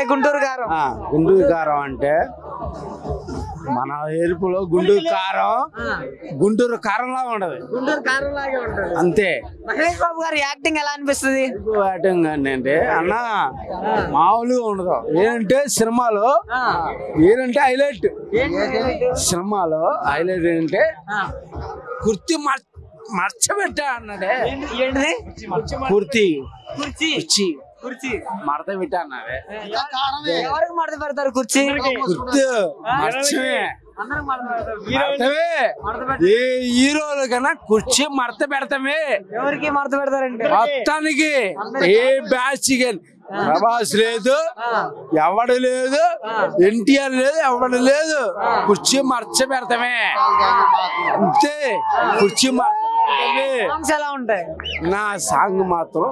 గుంటూరు కారం గుంటూరు కారం అంటే మన ఎరుపులో గుంటూరు కారం గుంటూరు కారంలా ఉండదు. గుంటూరు కారం లాగే ఉంటది అంతే. మహేష్ బాబు గారి యాక్టింగ్ ఎలా అనిపిస్తుంది? యాక్టింగ్ అంటే అన్న మామూలుగా ఉండదు. ఏంటంటే సినిమాలో ఏంటంటే హైలైట్, సినిమాలో హైలైట్ ఏంటంటే కుర్తి మర్చబెట్టా అన్నాడే. ఏంటిది? కుర్తి కుర్చీ కుర్చీ మడత పెట్టా అన్నాడే. ఎవరికి మడత పెడతారు కుర్చీ? కుర్తి మర్చమే ఏ హీరోలు కన్నా కుర్చీ మడత పెడతామే. ఎవరికి మడత పెడతారంటే మొత్తానికి ఏ బ్యాచ్ కానీ ప్రభాస్ లేదు, ఎవడు లేదు, ఎన్టీఆర్ లేదు, ఎవడు లేదు, కుర్చీ మర్చ పెడతామే అంతే. కుర్చీ మర్చ సాంగ్స్ ఎలా ఉంటాయి? నా సాంగ్ మాత్రం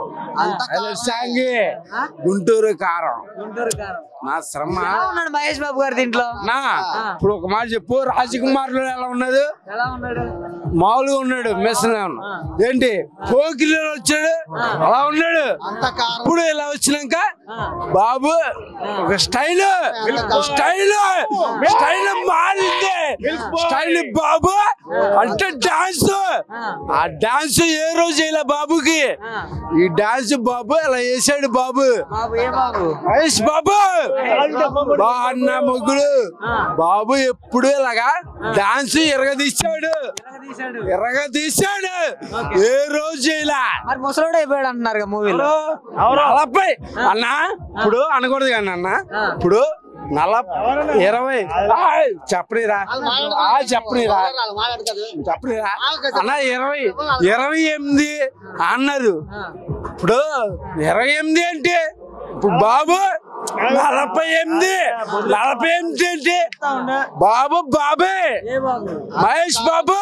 సాంగ్ గుంటూరు కారం. గుంటూరు కారం నా శ్రమ ఉన్నాడు మహేష్ బాబు గారు దీంట్లో. నా ఇప్పుడు ఒక మాట చెప్పు, రాజకుమార్ లో ఎలా ఉన్నది? ఎలా ఉన్నాడు? మామూలుగా ఉన్నాడు, మిషన్ ఏంటి పోకిరిలో వచ్చాడు అలా ఉన్నాడు. ఇప్పుడు ఇలా వచ్చినాక బాబు ఒక స్టైల్ మారింది. స్టైల్ బాబు అంటే డాన్స్. ఆ డాన్స్ ఏ రోజు ఇలా బాబుకి ఈ డాన్స్ బాబు ఇలా వేసాడు. బాబు మహేష్ బాబు అన్న మొగ్గులు బాబు ఎప్పుడు ఇలాగా డాన్స్ ఎరగదీశాడు. ఏ రోజు ఇలా ముసలోడు అయిపోయాడు అంటున్నారు మూవీలో. నలభై అన్నా ఇప్పుడు అనకూడదు కానీ అన్న, ఇప్పుడు 20 చెప్పనిరా అన్న 28 అన్నారు. ఇప్పుడు 28 అంటే ఇప్పుడు బాబు 48 అంటే బాబు బాబే మహేష్ బాబు.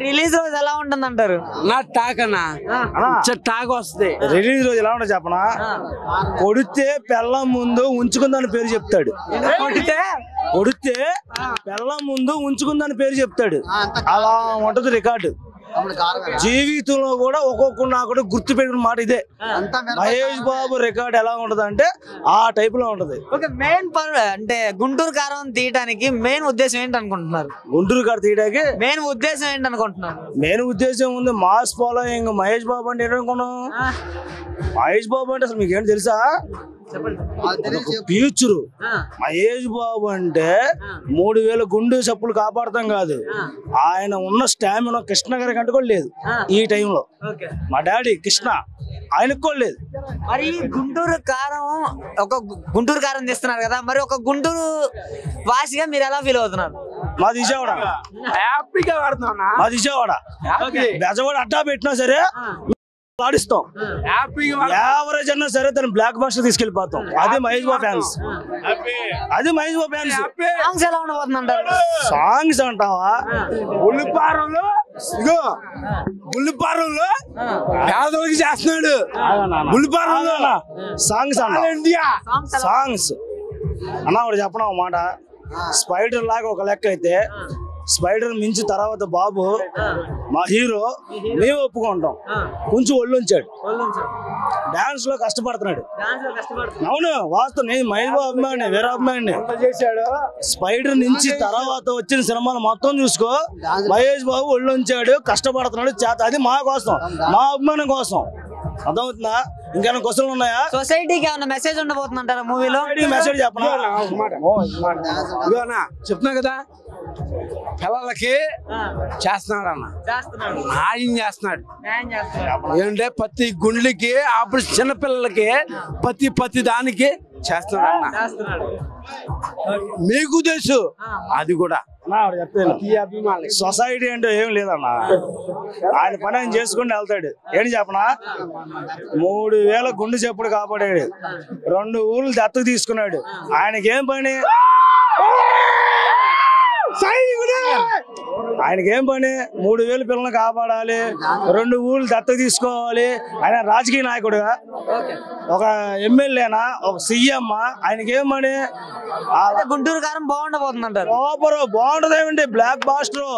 రిలీజ్ రోజు ఎలా ఉంటుంది అంటారు? నా టాకన్నా టాక్ వస్తుంది. రిలీజ్ రోజు ఎలా ఉంటుంది చెప్పనా? కొడితే పెళ్ళం ముందు ఉంచుకుందని పేరు చెప్తాడు. కొడితే పెళ్ళం ముందు ఉంచుకుందని పేరు చెప్తాడు. అలా ఉంటది రికార్డు. జీవితంలో కూడా ఒక్కొక్క నాకు గుర్తు పెట్టుకున్న మాట ఇదే. మహేష్ బాబు రికార్డ్ ఎలా ఉంటది అంటే ఆ టైప్ లో ఉంటది. మెయిన్ అంటే గుంటూరు కారం తీయడానికి మెయిన్ ఉద్దేశం ఏంటి అనుకుంటున్నారు? గుంటూరు కారం తీయడానికి మెయిన్ ఉద్దేశం ఉంది మాస్ ఫాలోయింగ్. మహేష్ బాబు అంటే ఏంటనుకున్నాం? మహేష్ బాబు అంటే అసలు మీకేం తెలుసా? ఫ్యూచర్. మహేష్ బాబు అంటే 3000 గుండు చప్పులు కాపాడతాం కాదు, ఆయన ఉన్న స్టామినా కృష్ణ గారి కంటే కూడా లేదు ఈ టైంలో. మా డాడీ కృష్ణ ఆయనకు కూడా లేదు. మరి గుంటూరు కారం తీస్తున్నారు కదా, మరి ఒక గుంటూరు వాసిగా మీరు ఎలా ఫీల్ అవుతున్నారు? మాది విజయవాడ. హ్యాపీగా వాడుతున్నా. మాది విజయవాడ. బెజవాడ అడ్డా పెట్టినా సరే ఆడిస్తాం. యావరేజ్ అన్నా సరే తను బ్లాక్ బాస్టర్ తీసుకెళ్లిపోతాం. అది మహేష్ బాబు ఫ్యాన్స్. సాంగ్స్ ఎలా ఉండబోతుందంటారు? సాంగ్స్ అంటావా? ఉల్లిపారంలో పేదలకి చేస్తున్నాడు. ఉల్లిపారంలో సాంగ్స్ సాంగ్స్ అన్నా ఒకటి చెప్పడం ఒక మాట. స్పైడర్ లాగా ఒక లెక్క అయితే స్పైడర్ మించి తర్వాత బాబు మా హీరో మేము ఒప్పుకుంటాం. కొంచెం ఒళ్ళుంచాడు, డాన్స్ లో కష్టపడుతున్నాడు. అవును వాస్తవం. నేను మహేష్ బాబు అభిమాని, వేరే అభిమాని. స్పైడర్ నుంచి తర్వాత వచ్చిన సినిమాలు మొత్తం చూసుకో, మహేష్ బాబు ఒళ్ళుంచాడు, కష్టపడుతున్నాడు. అది మా కోసం, మా అభిమానం కోసం. అర్థమవుతుందా? ఇంకేమైనా క్వశ్చన్లు ఉన్నాయా? సొసైటీకి ఏమైనా మెసేజ్ ఉండబోతుందంటారా మూవీలో? మెసేజ్ చెప్పనా? చెప్తున్నా కదా, పిల్లలకి చేస్తున్నాడు అన్న, న్యాయం చేస్తున్నాడు. ఏంటంటే ప్రతి గుండెలకి ఆపరేషన్, చిన్నపిల్లలకి ప్రతి దానికి చేస్తున్నాడు అన్న. మీకు తెలుసు అది కూడా. సొసైటీ అంటే ఏం లేదన్న, ఆయన పని ఆయన చేసుకుని వెళ్తాడు. ఏంటి చెప్పనా? 3000 గుండె చెప్పుడు కాపాడాడు, 2 ఊర్లు దత్తు తీసుకున్నాడు. ఆయనకేం పని? ఆయనకేం పని? 3000 పిల్లల్ని కాపాడాలి, 2 ఊర్లు దత్తత తీసుకోవాలి. ఆయన రాజకీయ నాయకుడుగా, ఒక ఎమ్మెల్యేనా, ఒక సీఎం, ఆయనకేం పని? గుంటూరు కారం బాగుండబోతుందంటారు. బాగుంటది ఏమంటే బ్లాక్ బాస్టర్.